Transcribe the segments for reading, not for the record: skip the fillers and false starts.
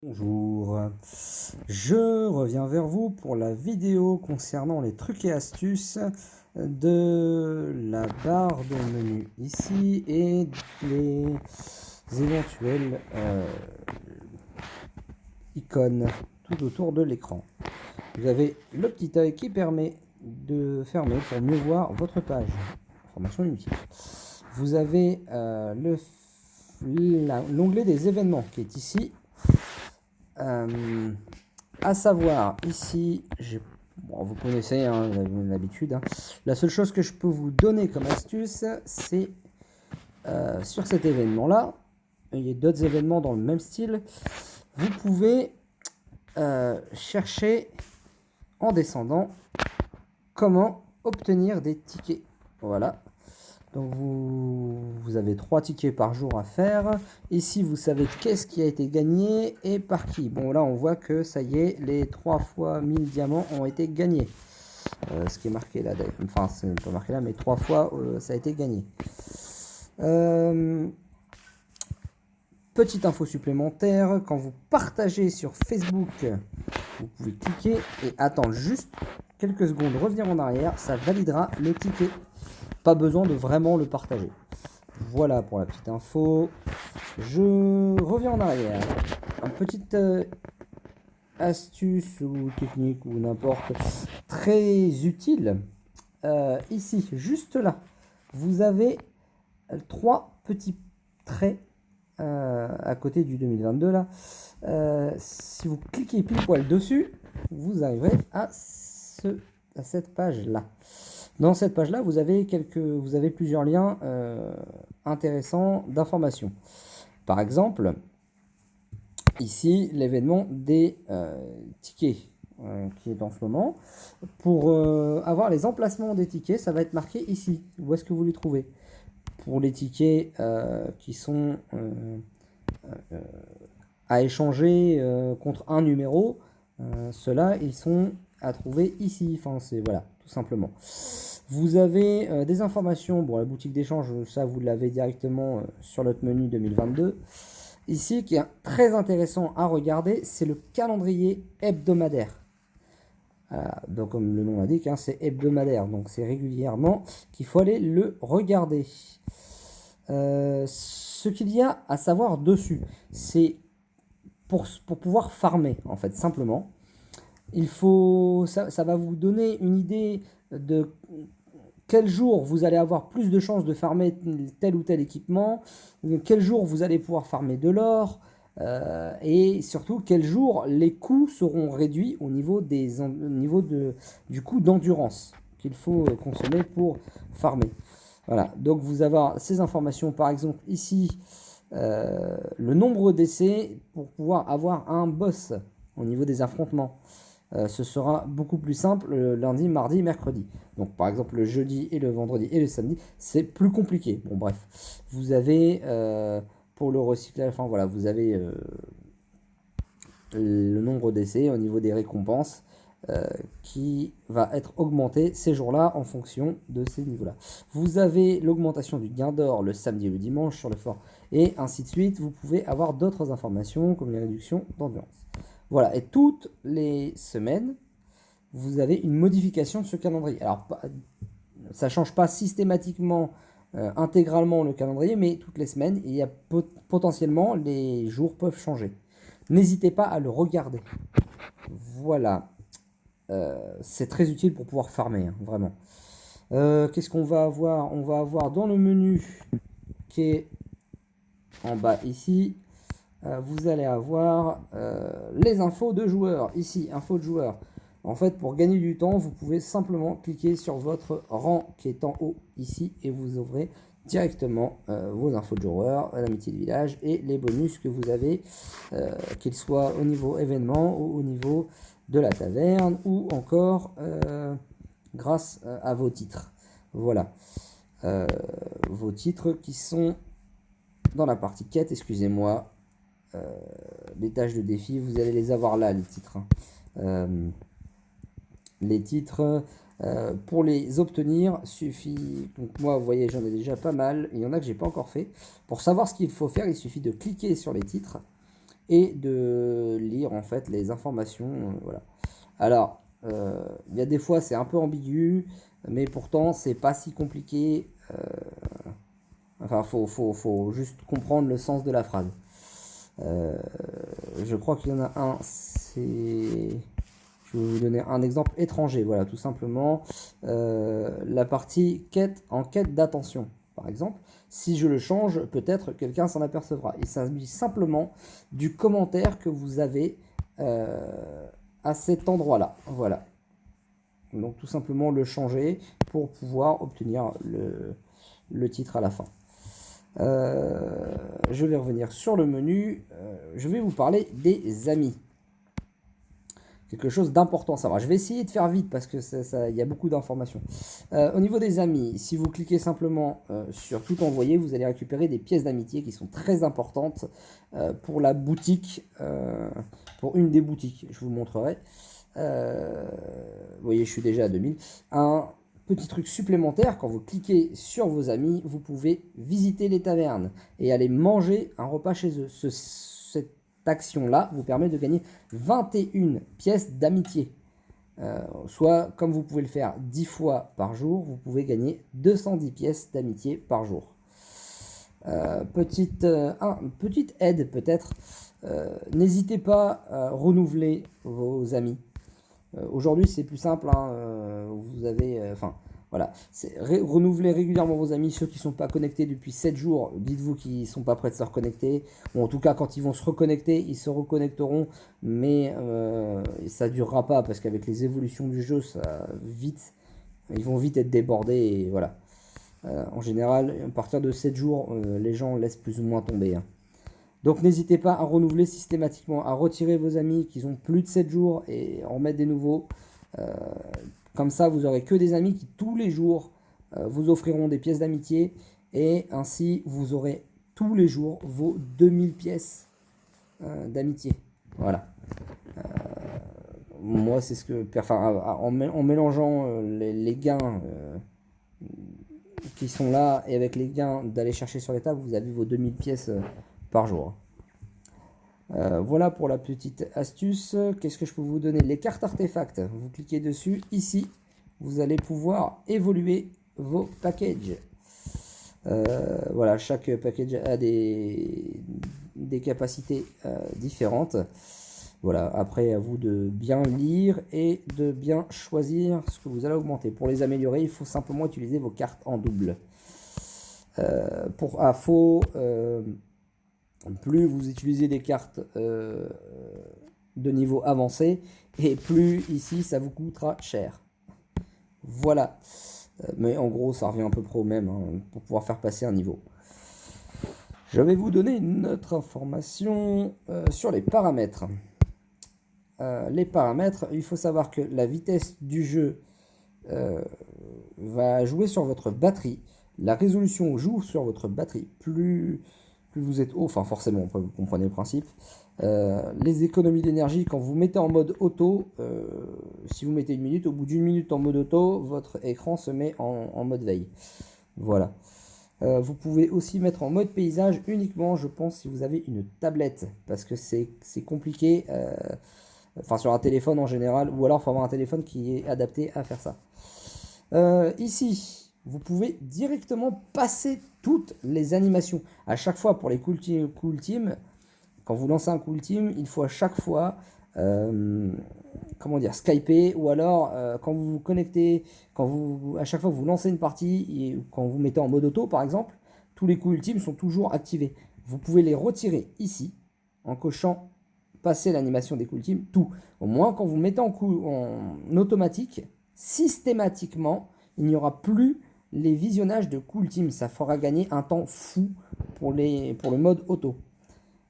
Bonjour, je reviens vers vous pour la vidéo concernant les trucs et astuces de la barre de menu ici et les éventuelles icônes tout autour de l'écran. Vous avez le petit œil qui permet de fermer pour mieux voir votre page. Information inutile. Vous avez l'onglet des événements qui est ici. À savoir, ici, vous connaissez, hein, vous avez l'habitude. Hein. La seule chose que je peux vous donner comme astuce, c'est sur cet événement-là, il y a d'autres événements dans le même style, vous pouvez chercher en descendant comment obtenir des tickets. Voilà. Donc vous avez 3 tickets par jour à faire. Ici, vous savez qu'est-ce qui a été gagné et par qui. Bon, là, on voit que ça y est, les 3 fois 1000 diamants ont été gagnés. Ce qui est marqué là, enfin, c'est pas marqué là, mais 3 fois, ça a été gagné. Petite info supplémentaire, quand vous partagez sur Facebook, vous pouvez cliquer et attendre juste quelques secondes, revenir en arrière, ça validera le ticket. Pas besoin de vraiment le partager. Voilà pour la petite info. Je reviens en arrière. Une petite astuce ou technique ou n'importe, très utile. Ici, juste là, vous avez 3 petits traits à côté du 2022 là. Si vous cliquez pile poil dessus, vous arriverez à cette page là. Dans cette page là, vous avez plusieurs liens intéressants d'information. Par exemple, ici l'événement des tickets qui est en ce moment. Pour avoir les emplacements des tickets, ça va être marqué ici. Où est-ce que vous les trouvez? Pour les tickets qui sont à échanger contre un numéro, ceux-là, ils sont à trouver ici. Enfin, c'est voilà, tout simplement. Vous avez des informations. Bon, la boutique d'échange, ça, vous l'avez directement sur notre menu 2022. Ici, qui est très intéressant à regarder, c'est le calendrier hebdomadaire. Donc, comme le nom l'indique, hein, c'est hebdomadaire. Donc, c'est régulièrement qu'il faut aller le regarder. Ce qu'il y a à savoir dessus, c'est pour pouvoir farmer, en fait, simplement. Ça va vous donner une idée de quel jour vous allez avoir plus de chances de farmer tel ou tel équipement, quel jour vous allez pouvoir farmer de l'or, et surtout quel jour les coûts seront réduits au niveau, du coût d'endurance qu'il faut consommer pour farmer. Voilà, donc vous avez ces informations, par exemple ici, le nombre d'essais pour pouvoir avoir un boss au niveau des affrontements. Ce sera beaucoup plus simple le lundi, mardi, mercredi. Donc par exemple le jeudi et le vendredi et le samedi, c'est plus compliqué. Bon bref, vous avez pour le recyclage, enfin voilà, vous avez le nombre d'essais au niveau des récompenses qui va être augmenté ces jours-là en fonction de ces niveaux-là. Vous avez l'augmentation du gain d'or le samedi et le dimanche sur le fort et ainsi de suite. Vous pouvez avoir d'autres informations comme les réductions d'endurance. Voilà, et toutes les semaines, vous avez une modification de ce calendrier. Alors, ça ne change pas systématiquement, intégralement le calendrier, mais toutes les semaines, il y a potentiellement, les jours peuvent changer. N'hésitez pas à le regarder. Voilà. C'est très utile pour pouvoir farmer, hein, vraiment. Qu'est-ce qu'on va avoir? On va avoir dans le menu qui est en bas ici, vous allez avoir les infos de joueurs. Ici, infos de joueurs. En fait, pour gagner du temps, vous pouvez simplement cliquer sur votre rang qui est en haut ici et vous ouvrez directement vos infos de joueurs, l'amitié de village et les bonus que vous avez, qu'ils soient au niveau événement ou au niveau de la taverne ou encore grâce à vos titres. Voilà. Vos titres qui sont dans la partie quête, excusez-moi. Les tâches de défi, vous allez les avoir là, les titres. Les titres, pour les obtenir, suffit... Donc moi, vous voyez, j'en ai déjà pas mal. Il y en a que j'ai pas encore fait. Pour savoir ce qu'il faut faire, il suffit de cliquer sur les titres et de lire en fait les informations. Voilà. Alors, il y a des fois c'est un peu ambigu, mais pourtant c'est pas si compliqué. Enfin, faut juste comprendre le sens de la phrase. Je crois qu'il y en a un, c'est... Je vais vous donner un exemple étranger, voilà, tout simplement. La partie quête en quête d'attention, par exemple. Si je le change, peut-être quelqu'un s'en apercevra. Il s'agit simplement du commentaire que vous avez à cet endroit-là. Voilà. Donc tout simplement le changer pour pouvoir obtenir le titre à la fin. Je vais revenir sur le menu. Je vais vous parler des amis. Quelque chose d'important à savoir. Je vais essayer de faire vite parce que il y a beaucoup d'informations. Au niveau des amis, si vous cliquez simplement sur tout envoyer, vous allez récupérer des pièces d'amitié qui sont très importantes pour la boutique, pour une des boutiques. Je vous montrerai. Vous voyez, je suis déjà à 2000. Un petit truc supplémentaire, quand vous cliquez sur vos amis, vous pouvez visiter les tavernes et aller manger un repas chez eux. Cette action-là vous permet de gagner 21 pièces d'amitié. Soit, comme vous pouvez le faire 10 fois par jour, vous pouvez gagner 210 pièces d'amitié par jour. Petite aide peut-être, n'hésitez pas à renouveler vos amis. Aujourd'hui, c'est plus simple. Vous avez, voilà, renouveler régulièrement vos amis. Ceux qui ne sont pas connectés depuis 7 jours, dites-vous qu'ils ne sont pas prêts de se reconnecter. Ou en tout cas, quand ils vont se reconnecter, ils se reconnecteront. Mais ça ne durera pas parce qu'avec les évolutions du jeu, ils vont vite être débordés. Et voilà. En général, à partir de 7 jours, les gens laissent plus ou moins tomber. Donc n'hésitez pas à renouveler systématiquement, à retirer vos amis qui ont plus de 7 jours et en mettre des nouveaux. Comme ça, vous aurez que des amis qui tous les jours vous offriront des pièces d'amitié et ainsi vous aurez tous les jours vos 2000 pièces d'amitié. Voilà. Moi, c'est ce que... en mélangeant les gains qui sont là et avec les gains d'aller chercher sur les tables, vous avez vos 2000 pièces par jour. Voilà pour la petite astuce. Qu'est-ce que je peux vous donner? Les cartes artefacts. Vous cliquez dessus. Ici, vous allez pouvoir évoluer vos packages. Voilà, chaque package a des capacités différentes. Voilà, après à vous de bien lire et de bien choisir ce que vous allez augmenter. Pour les améliorer, il faut simplement utiliser vos cartes en double. Pour info, plus vous utilisez des cartes de niveau avancé, et plus ici ça vous coûtera cher. Voilà. Mais en gros, ça revient à peu près au même pour pouvoir faire passer un niveau. Je vais vous donner une autre information sur les paramètres. Les paramètres, il faut savoir que la vitesse du jeu va jouer sur votre batterie. La résolution joue sur votre batterie. Plus vous êtes haut, enfin forcément, vous comprenez le principe. Les économies d'énergie, quand vous mettez en mode auto, si vous mettez 1 minute, au bout d'1 minute en mode auto, votre écran se met en mode veille. Voilà. Vous pouvez aussi mettre en mode paysage uniquement, je pense, si vous avez une tablette, parce que c'est compliqué, enfin sur un téléphone en général, ou alors il faut avoir un téléphone qui est adapté à faire ça. Ici, vous pouvez directement passer toutes les animations. À chaque fois, pour les cool team, quand vous lancez un cool team, il faut à chaque fois Skyper, ou alors quand vous vous connectez, à chaque fois que vous lancez une partie et quand vous mettez en mode auto par exemple, tous les cool teams sont toujours activés. Vous pouvez les retirer ici en cochant passer l'animation des cool teams, tout. Au moins quand vous mettez en automatique, systématiquement, il n'y aura plus les visionnages de cool team. Ça fera gagner un temps fou pour le mode auto.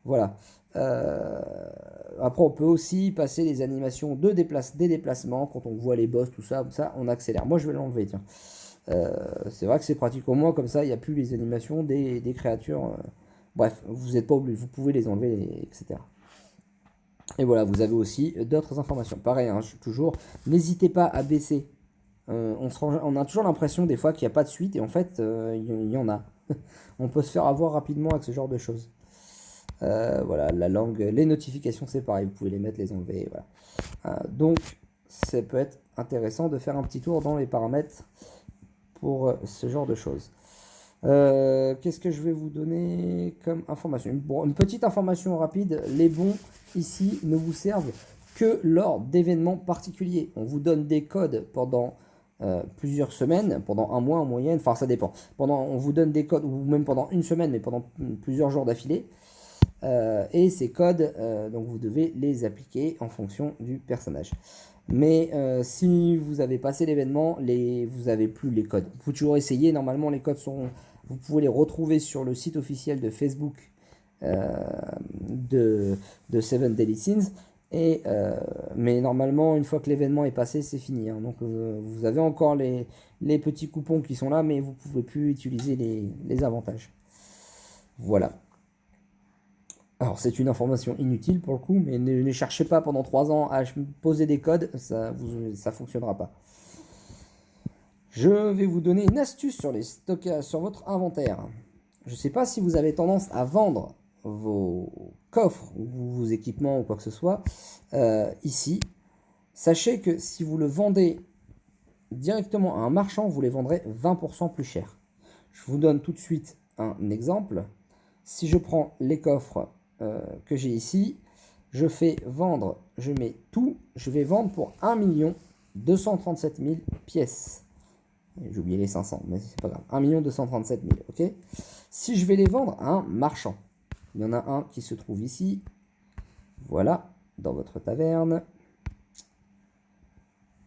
Voilà. Après, on peut aussi passer les animations des déplacements. Quand on voit les boss, tout ça, on accélère. Moi, je vais l'enlever, tiens. C'est vrai que c'est pratique. Au moins, comme ça, il n'y a plus les animations des créatures. Bref, vous n'êtes pas obligé. Vous pouvez les enlever, etc. Et voilà, vous avez aussi d'autres informations. Pareil, toujours, n'hésitez pas à baisser. On a toujours l'impression des fois qu'il n'y a pas de suite, et en fait, il y en a. On peut se faire avoir rapidement avec ce genre de choses. Voilà, la langue, les notifications c'est pareil, vous pouvez les mettre, les enlever, voilà. Donc ça peut être intéressant de faire un petit tour dans les paramètres pour ce genre de choses. Qu'est-ce que je vais vous donner comme information? Bon, une petite information rapide, les bons ici ne vous servent que lors d'événements particuliers. On vous donne des codes pendant plusieurs semaines, pendant un mois en moyenne, enfin ça dépend. On vous donne des codes, ou même pendant une semaine, mais pendant plusieurs jours d'affilée. Et ces codes, donc vous devez les appliquer en fonction du personnage. Mais si vous avez passé l'événement, vous n'avez plus les codes. Vous pouvez toujours essayer, normalement les codes sont... Vous pouvez les retrouver sur le site officiel de Facebook de Seven Deadly Sins. Mais normalement, une fois que l'événement est passé, c'est fini. Hein. Donc vous avez encore les petits coupons qui sont là, mais vous ne pouvez plus utiliser les avantages. Voilà. Alors c'est une information inutile pour le coup, mais ne cherchez pas pendant 3 ans à poser des codes, ça fonctionnera pas. Je vais vous donner une astuce sur les stockages, sur votre inventaire. Je ne sais pas si vous avez tendance à vendre vos coffres ou vos équipements ou quoi que ce soit ici. Sachez que si vous le vendez directement à un marchand, vous les vendrez 20% plus cher. Je vous donne tout de suite un exemple. Si je prends les coffres que j'ai ici, je fais vendre, je mets tout, je vais vendre pour 1 237 000 pièces. J'ai oublié les 500, mais c'est pas grave. 1 237 000, ok. Si je vais les vendre à un marchand, il y en a un qui se trouve ici, voilà, dans votre taverne.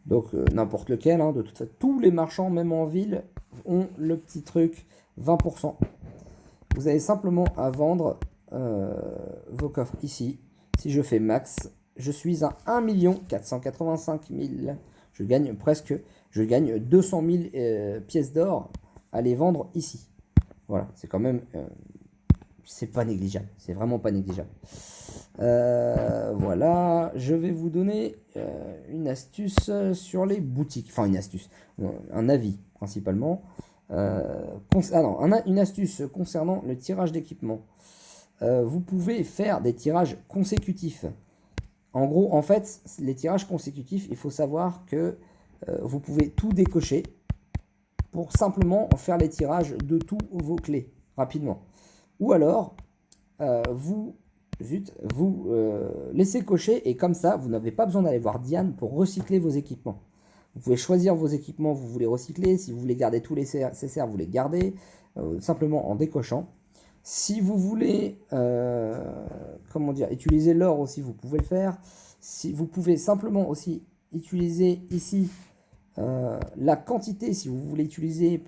Donc n'importe lequel, hein, de toute façon, tous les marchands, même en ville, ont le petit truc 20%. Vous avez simplement à vendre vos coffres ici. Si je fais max, je suis à 1 485 000. Je gagne 200 000 pièces d'or à les vendre ici. Voilà, c'est quand même... c'est pas négligeable, c'est vraiment pas négligeable. Voilà, je vais vous donner une astuce sur les boutiques. Enfin, une astuce, un avis principalement. Une astuce concernant le tirage d'équipement. Vous pouvez faire des tirages consécutifs. En gros, en fait, les tirages consécutifs, il faut savoir que vous pouvez tout décocher pour simplement faire les tirages de tous vos clés rapidement. Ou alors, vous laissez cocher et comme ça, vous n'avez pas besoin d'aller voir Diane pour recycler vos équipements. Vous pouvez choisir vos équipements, vous voulez recycler. Si vous voulez garder tous les CSR, vous les gardez simplement en décochant. Si vous voulez utiliser l'or aussi, vous pouvez le faire. Si vous pouvez simplement aussi utiliser ici la quantité, si vous voulez utiliser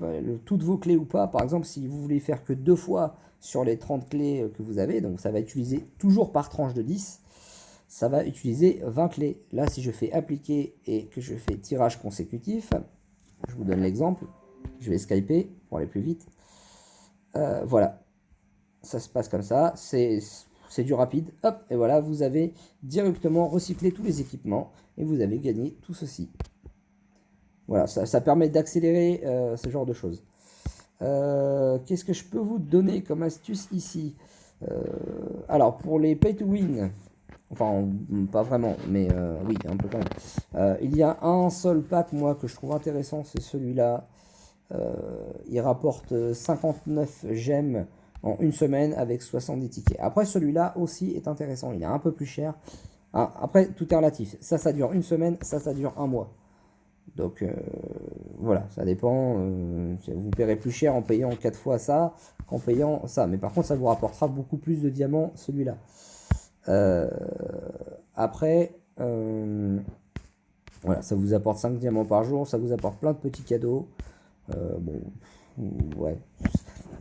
toutes vos clés ou pas. Par exemple, si vous voulez faire que 2 fois sur les 30 clés que vous avez, donc ça va utiliser toujours par tranche de 10, ça va utiliser 20 clés. Là, si je fais appliquer et que je fais tirage consécutif, je vous donne l'exemple, je vais skyper pour aller plus vite. Voilà, ça se passe comme ça, c'est du rapide, hop, et voilà, vous avez directement recyclé tous les équipements et vous avez gagné tout ceci. Voilà, ça permet d'accélérer ce genre de choses. Qu'est-ce que je peux vous donner comme astuce ici? Alors, pour les pay to win, enfin, pas vraiment, mais oui, un peu quand même. Il y a un seul pack, moi, que je trouve intéressant, c'est celui-là. Il rapporte 59 gemmes en une semaine avec 70 tickets. Après, celui-là aussi est intéressant, il est un peu plus cher. Ah, après, tout est relatif. Ça dure une semaine, ça dure un mois. Donc voilà, ça dépend. Vous paierez plus cher en payant 4 fois ça qu'en payant ça. Mais par contre, ça vous rapportera beaucoup plus de diamants, celui-là. Après, voilà, ça vous apporte 5 diamants par jour. Ça vous apporte plein de petits cadeaux. Bon, ouais.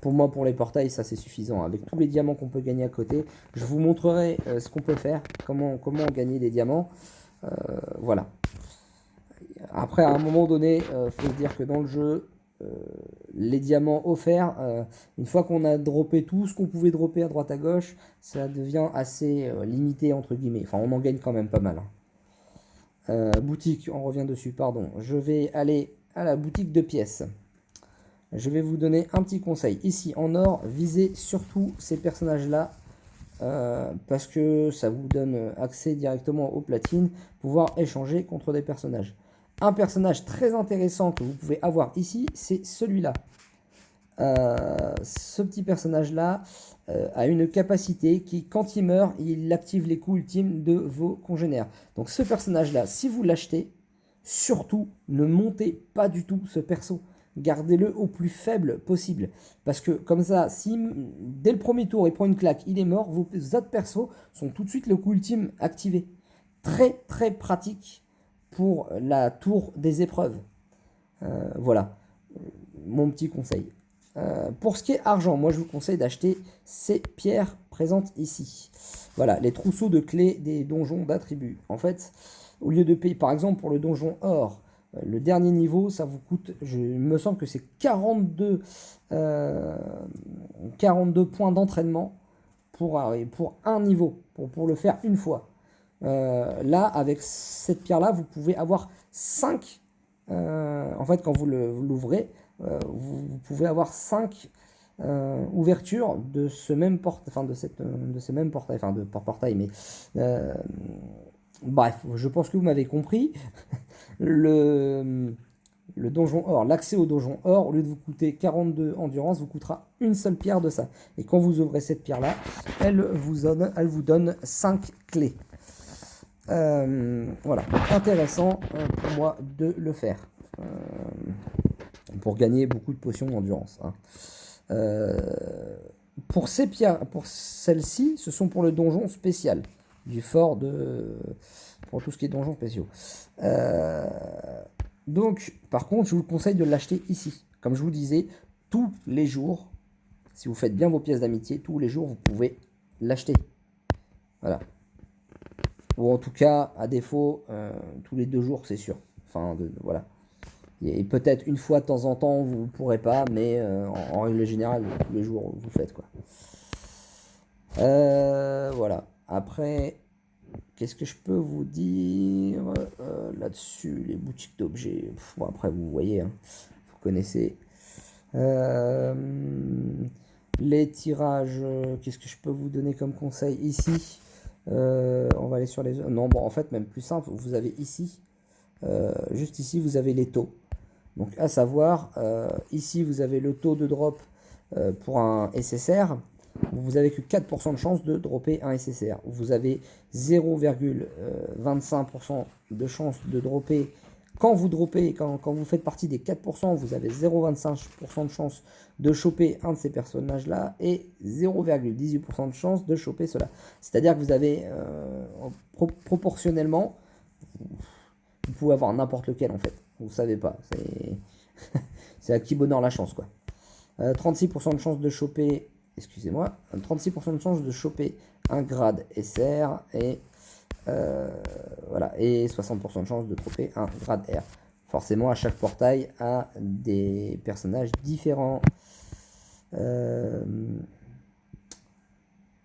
Pour moi, pour les portails, ça c'est suffisant. Avec tous les diamants qu'on peut gagner à côté, je vous montrerai ce qu'on peut faire, comment gagner des diamants. Voilà. Après, à un moment donné, faut se dire que dans le jeu, les diamants offerts, une fois qu'on a droppé tout ce qu'on pouvait dropper à droite à gauche, ça devient assez limité entre guillemets. Enfin, on en gagne quand même pas mal. Boutique, on revient dessus, pardon. Je vais aller à la boutique de pièces. Je vais vous donner un petit conseil. Ici, en or, visez surtout ces personnages-là parce que ça vous donne accès directement aux platines, pouvoir échanger contre des personnages. Un personnage très intéressant que vous pouvez avoir ici, c'est celui-là. Ce petit personnage-là a une capacité qui, quand il meurt, il active les coups ultimes de vos congénères. Donc ce personnage-là, si vous l'achetez, surtout ne montez pas du tout ce perso. Gardez-le au plus faible possible. Parce que comme ça, si dès le premier tour il prend une claque, il est mort, vos autres persos sont tout de suite le coup ultime activé. Très très pratique pour la tour des épreuves. Voilà, mon petit conseil. Pour ce qui est argent, moi je vous conseille d'acheter ces pierres présentes ici. Voilà, les trousseaux de clés des donjons d'attributs. En fait, au lieu de payer, par exemple, pour le donjon or, le dernier niveau, ça vous coûte, il me semble que c'est 42 points d'entraînement pour un niveau, pour le faire une fois. Là, avec cette pierre-là, vous pouvez avoir 5. En fait, quand vous l'ouvrez, vous pouvez avoir 5 ouvertures de ce même portail, enfin de ces mêmes portails, enfin de pas portail, mais bref, je pense que vous m'avez compris. Le donjon or, l'accès au donjon or, au lieu de vous coûter 42 endurance, vous coûtera une seule pierre de ça. Et quand vous ouvrez cette pierre-là, elle vous donne 5 clés. Voilà, intéressant pour moi de le faire. Pour gagner beaucoup de potions d'endurance. Hein. Pour ces pierres, pour celles-ci, ce sont pour le donjon spécial du fort pour tout ce qui est donjon spéciaux. Donc, par contre, je vous conseille de l'acheter ici. Comme je vous disais, tous les jours, si vous faites bien vos pièces d'amitié, tous les jours, vous pouvez l'acheter. Voilà. Ou en tout cas, à défaut, tous les 2 jours, c'est sûr. Enfin, voilà. Et peut-être une fois de temps en temps, vous ne pourrez pas, mais en règle générale, tous les jours, vous faites quoi. Voilà. Après, qu'est-ce que je peux vous dire là-dessus? Les boutiques d'objets. Bon, après, vous voyez, hein, vous connaissez. Les tirages, qu'est-ce que je peux vous donner comme conseil ici? On va aller sur les... Non, bon, en fait, même plus simple, vous avez ici, juste ici, vous avez les taux. Donc, à savoir, ici, vous avez le taux de drop pour un SSR. Vous avez que 4% de chance de dropper un SSR. Vous avez 0,25% de chance de dropper. Quand vous droppez, quand vous faites partie des 4%, vous avez 0,25% de chance de choper un de ces personnages-là et 0,18% de chance de choper cela. C'est-à-dire que vous avez proportionnellement, vous pouvez avoir n'importe lequel en fait. Vous ne savez pas. C'est à qui bonheur la chance quoi. 36% de chance de choper, excusez-moi, 36% de chance de choper un grade SR et voilà, et 60% de chance de choper un grade R. Forcément, à chaque portail a des personnages différents.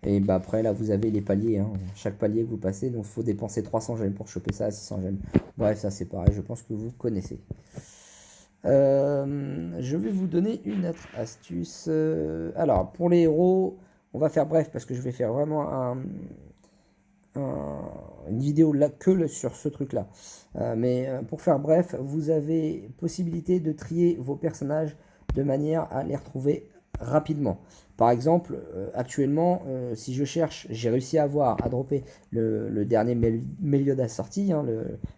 Et bah après là vous avez les paliers, hein. Chaque palier que vous passez, donc il faut dépenser 300 gemmes pour choper ça à 600 gemmes. Bref, ça c'est pareil, je pense que vous connaissez. Je vais vous donner une autre astuce. Alors pour les héros, on va faire bref parce que je vais faire vraiment une vidéo là que sur ce truc là. Mais pour faire bref, vous avez possibilité de trier vos personnages de manière à les retrouver rapidement. Par exemple, actuellement, si je cherche, j'ai réussi à dropper le dernier Meliodas sorti, hein,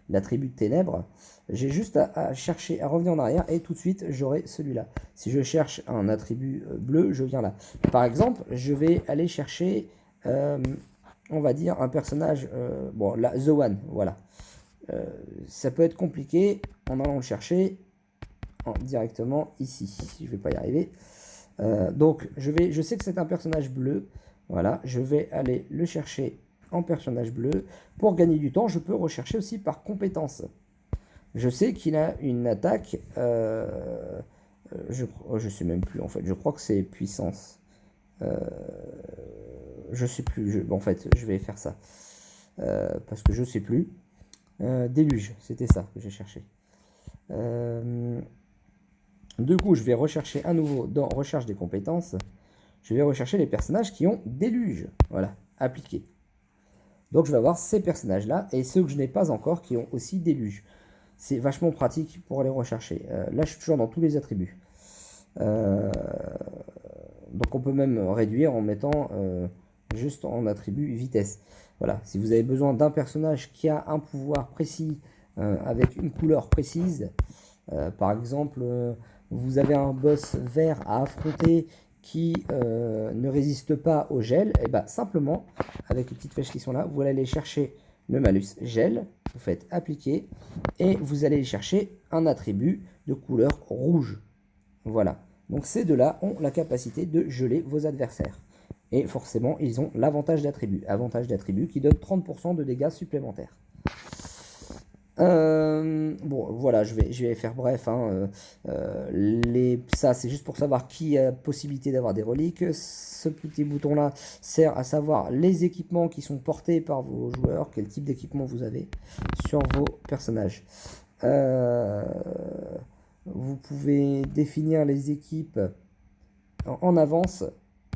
l'attribut de ténèbres. J'ai juste à chercher, à revenir en arrière et tout de suite j'aurai celui-là. Si je cherche un attribut bleu, je viens là. Par exemple, je vais aller chercher, on va dire, un personnage, bon là, The One, voilà. Ça peut être compliqué en allant le chercher directement ici. Je vais pas y arriver. Donc je sais que c'est un personnage bleu, voilà, je vais aller le chercher en personnage bleu. Pour gagner du temps, je peux rechercher aussi par compétence. Je sais qu'il a une attaque, je sais même plus en fait, je crois que c'est puissance. Je sais plus, en fait je vais faire ça, parce que je sais plus. Déluge, c'était ça que j'ai cherché. Du coup, je vais rechercher à nouveau dans recherche des compétences. Je vais rechercher les personnages qui ont déluge. Voilà. appliquer. Donc je vais avoir ces personnages-là, et ceux que je n'ai pas encore, qui ont aussi déluge. C'est vachement pratique pour les rechercher. Là, je suis toujours dans tous les attributs. Donc on peut même réduire en mettant juste en attribut vitesse. Voilà, si vous avez besoin d'un personnage qui a un pouvoir précis, avec une couleur précise, par exemple, vous avez un boss vert à affronter qui ne résiste pas au gel, et bien simplement, avec les petites flèches qui sont là, vous allez aller chercher le malus gel, vous faites appliquer, et vous allez chercher un attribut de couleur rouge. Voilà, donc ces deux-là ont la capacité de geler vos adversaires. Et forcément, ils ont l'avantage d'attribut qui donne 30% de dégâts supplémentaires. Bon, voilà, je vais faire bref. Hein, ça, c'est juste pour savoir qui a possibilité d'avoir des reliques. Ce petit bouton-là sert à savoir les équipements qui sont portés par vos joueurs, quel type d'équipement vous avez sur vos personnages. Vous pouvez définir les équipes en avance.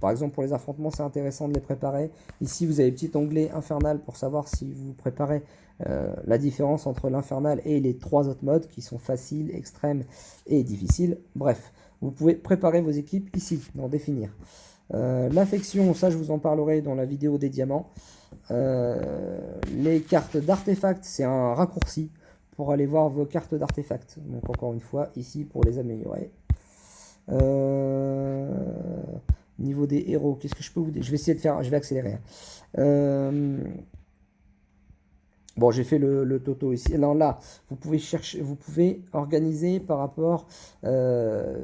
Par exemple, pour les affrontements, c'est intéressant de les préparer. Ici, vous avez le petit onglet infernal pour savoir si vous préparez la différence entre l'infernal et les 3 autres modes qui sont faciles, extrêmes et difficiles. Bref, vous pouvez préparer vos équipes ici, dans définir. L'affection, ça je vous en parlerai dans la vidéo des diamants. Les cartes d'artefacts, c'est un raccourci pour aller voir vos cartes d'artefacts. Donc encore une fois, ici pour les améliorer. Niveau des héros, qu'est-ce que je peux vous dire? Je vais essayer de faire, je vais accélérer. Bon, j'ai fait le toto ici. Non, là, vous pouvez chercher, vous pouvez organiser par rapport,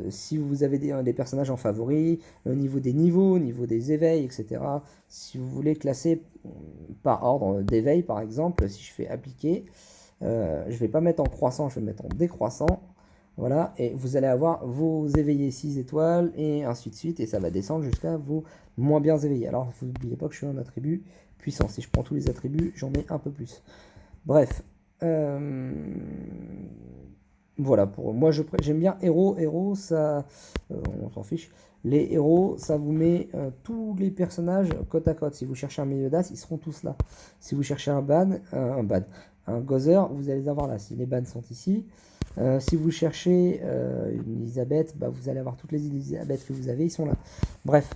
si vous avez des personnages en favoris, au niveau des niveaux, au niveau des éveils, etc. Si vous voulez classer par ordre d'éveil, par exemple, si je fais appliquer, je ne vais pas mettre en croissant, je vais mettre en décroissant. Voilà, et vous allez avoir vos éveillés 6 étoiles, et ainsi de suite, et ça va descendre jusqu'à vos moins bien éveillés. Alors, vous n'oubliez pas que je suis en attribut puissant. Si je prends tous les attributs, j'en mets un peu plus. Bref. Voilà, pour moi, j'aime bien héros. Héros, ça... on s'en fiche. Les héros, ça vous met tous les personnages côte à côte. Si vous cherchez un Meliodas, ils seront tous là. Si vous cherchez un Gozer, vous allez les avoir là. Si les bans sont ici. Si vous cherchez une Elisabeth, bah, vous allez avoir toutes les Elisabeth que vous avez, ils sont là. Bref,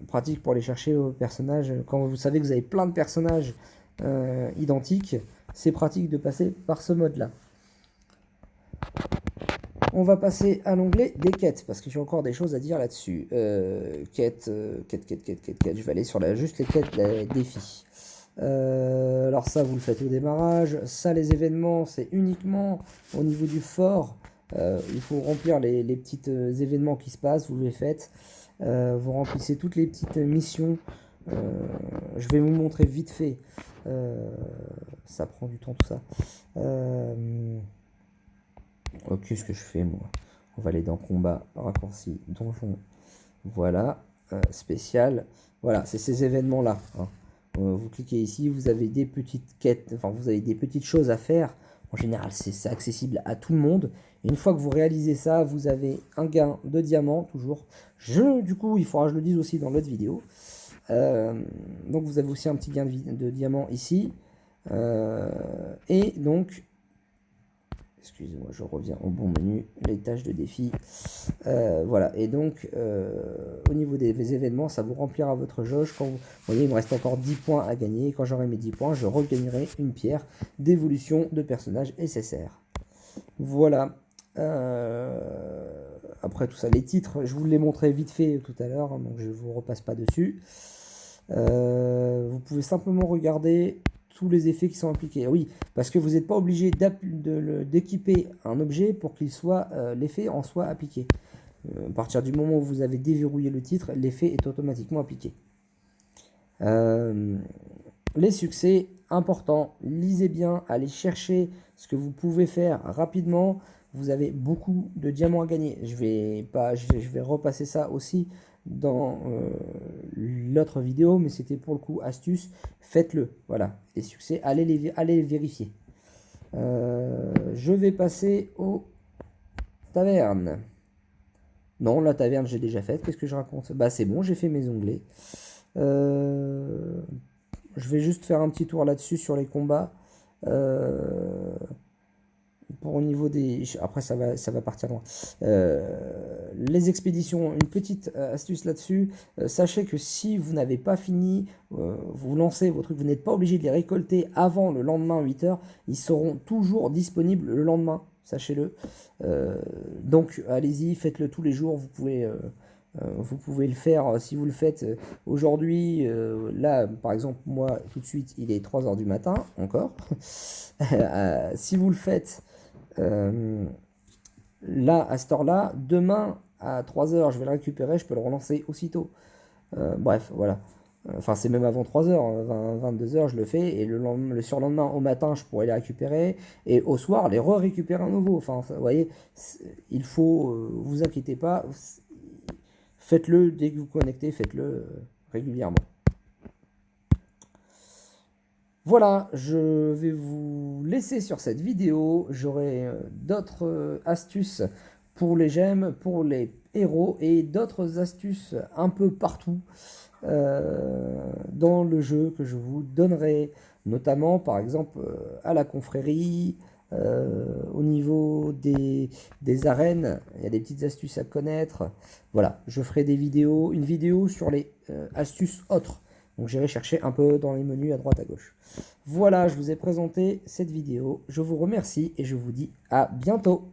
pratique pour aller chercher vos personnages. Quand vous savez que vous avez plein de personnages identiques, c'est pratique de passer par ce mode-là. On va passer à l'onglet des quêtes, parce que j'ai encore des choses à dire là-dessus. Quêtes. Je vais aller sur juste les quêtes, les défis. Alors ça, vous le faites au démarrage. Ça, les événements, c'est uniquement au niveau du fort. Il faut remplir les petits événements qui se passent, vous les faites. Vous remplissez toutes les petites missions. Je vais vous montrer vite fait. Ça prend du temps tout ça. Qu'est-ce que je fais moi? On va aller dans combat, raccourci, donjon. Voilà, spécial. Voilà, c'est ces événements-là. Hein. Vous cliquez ici, vous avez des petites quêtes, enfin vous avez des petites choses à faire. En général, c'est accessible à tout le monde. Et une fois que vous réalisez ça, vous avez un gain de diamants, toujours. Du coup, il faudra que je le dise aussi dans l'autre vidéo. Donc vous avez aussi un petit gain de diamants ici. Et donc, excusez-moi, je reviens au bon menu, les tâches de défi. Voilà, et donc, au niveau des événements, ça vous remplira votre jauge. Quand vous voyez, il me reste encore 10 points à gagner. Quand j'aurai mes 10 points, je regagnerai une pierre d'évolution de personnage SSR. Voilà. Après tout ça, les titres, je vous les montrais vite fait tout à l'heure, donc je ne vous repasse pas dessus. Vous pouvez simplement regarder tous les effets qui sont appliqués. Oui, parce que vous n'êtes pas obligé d'équiper un objet pour qu'il soit l'effet en soit appliqué. À partir du moment où vous avez déverrouillé le titre, l'effet est automatiquement appliqué. Les succès, importants, lisez bien, allez chercher ce que vous pouvez faire rapidement. Vous avez beaucoup de diamants à gagner. Je vais repasser ça aussi dans l'autre vidéo, mais c'était pour le coup astuce. Faites-le, voilà, les succès, allez les vérifier. Je vais passer aux tavernes. Non, la taverne, j'ai déjà faite. Qu'est-ce que je raconte? Bah, c'est bon, j'ai fait mes onglets. Je vais juste faire un petit tour là-dessus sur les combats. Pour au niveau des... Après, ça va partir loin. Les expéditions, une petite astuce là-dessus. Sachez que si vous n'avez pas fini, vous lancez vos trucs, vous n'êtes pas obligé de les récolter avant le lendemain 8h. Ils seront toujours disponibles le lendemain, sachez-le. Donc, allez-y, faites-le tous les jours. Vous pouvez le faire si vous le faites aujourd'hui. Là, par exemple, moi, tout de suite, il est 3h du matin, encore. Si vous le faites là, à cette heure-là, demain, à 3h, je vais le récupérer, je peux le relancer aussitôt. Bref, voilà. Enfin, c'est même avant 3h, 22h, je le fais, et le surlendemain, au matin, je pourrais les récupérer, et au soir, les récupérer à nouveau. Enfin, vous voyez, il faut, vous inquiétez pas, faites-le dès que vous connectez, faites-le régulièrement. Voilà, je vais vous laisser sur cette vidéo. J'aurai d'autres astuces pour les gemmes, pour les héros et d'autres astuces un peu partout dans le jeu que je vous donnerai, notamment par exemple à la confrérie, au niveau des arènes, il y a des petites astuces à connaître. Voilà, je ferai des vidéos, une vidéo sur les astuces autres. Donc j'irai chercher un peu dans les menus à droite à gauche. Voilà, je vous ai présenté cette vidéo. Je vous remercie et je vous dis à bientôt.